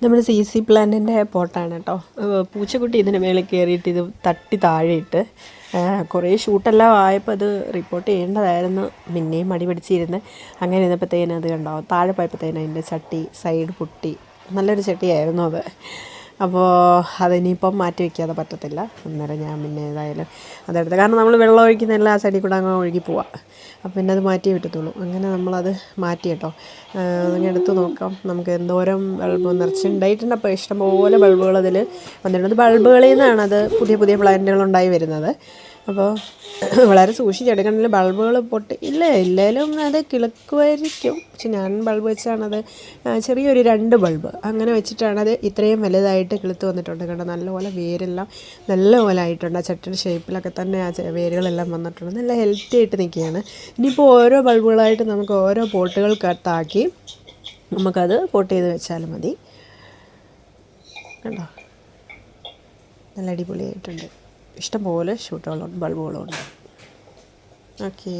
നമ്മുടെ CC പ്ലാന്റിൻ്റെ പോട്ടാണ് കേട്ടോ. പൂച്ചക്കുട്ടി ഇതിന് മേളിൽ കയറിയിട്ട് ഇത് തട്ടി താഴെയിട്ട് കുറേ ഷൂട്ടെല്ലാം ആയപ്പോൾ അത് റിപ്പോർട്ട് ചെയ്യേണ്ടതായിരുന്നു. പിന്നെയും മടി പിടിച്ചിരുന്ന് അങ്ങനെ ഇരുന്നപ്പോഴത്തേനും അത് കണ്ടോ താഴെ പോയപ്പോഴത്തേനും അതിൻ്റെ ചട്ടി സൈഡ് പൊട്ടി. നല്ലൊരു ചട്ടിയായിരുന്നു അത്. അപ്പോൾ അതിനിപ്പം മാറ്റി വയ്ക്കാതെ പറ്റത്തില്ല. അന്നേരം ഞാൻ പിന്നെ ഏതായാലും അതെടുത്ത്, കാരണം നമ്മൾ വെള്ളം ഒഴിക്കുന്ന എല്ലാ സൈഡിൽ കൂടെ അങ്ങ് ഒഴുകി പോവാം. അപ്പം പിന്നെ അത് മാറ്റിയേ പറ്റത്തുള്ളൂ. അങ്ങനെ നമ്മളത് മാറ്റി കേട്ടോ. അങ്ങനെ എടുത്ത് നോക്കാം നമുക്ക് എന്തോരം ബൾബ് നിറച്ചുണ്ടായിട്ടുണ്ട്. അപ്പോൾ ഇഷ്ടംപോലെ ബൾബുകൾ അതിൽ വന്നിട്ടുണ്ട്. ബൾബുകളിൽ നിന്നാണത് പുതിയ പുതിയ പ്ലാന്റുകളുണ്ടായി വരുന്നത്. അപ്പോൾ വളരെ സൂക്ഷിച്ചെടുക്കണമെങ്കിൽ ബൾബുകൾ ഇല്ലേലും അത് കിളുക്കുമായിരിക്കും. പക്ഷെ ഞാൻ ബൾബ് വെച്ചാണത് ചെറിയൊരു 2 ബൾബ് അങ്ങനെ വെച്ചിട്ടാണത് ഇത്രയും വലുതായിട്ട് കിളുത്ത് വന്നിട്ടുണ്ട്. കണ്ടോ നല്ലപോലെ വേരെല്ലാം നല്ലപോലെ ആയിട്ടുണ്ട്. ആ ചട്ടിയുടെ ഷേപ്പിലൊക്കെ തന്നെ ആ വേരുകളെല്ലാം വന്നിട്ടുണ്ട്. നല്ല ഹെൽത്തി ആയിട്ട് നിൽക്കുകയാണ്. ഇനിയിപ്പോൾ ഓരോ ബൾബുകളായിട്ട് നമുക്ക് ഓരോ പോട്ടുകൾക്കകത്താക്കി നമുക്കത് പോട്ട് ചെയ്ത് വെച്ചാലും മതി. കണ്ടോ നല്ല അടിപൊളിയായിട്ടുണ്ട്. ഇഷ്ടംപോലെ ഷൂട്ടുകളുണ്ട്, ബൾബുകളുണ്ട്. ഓക്കേ.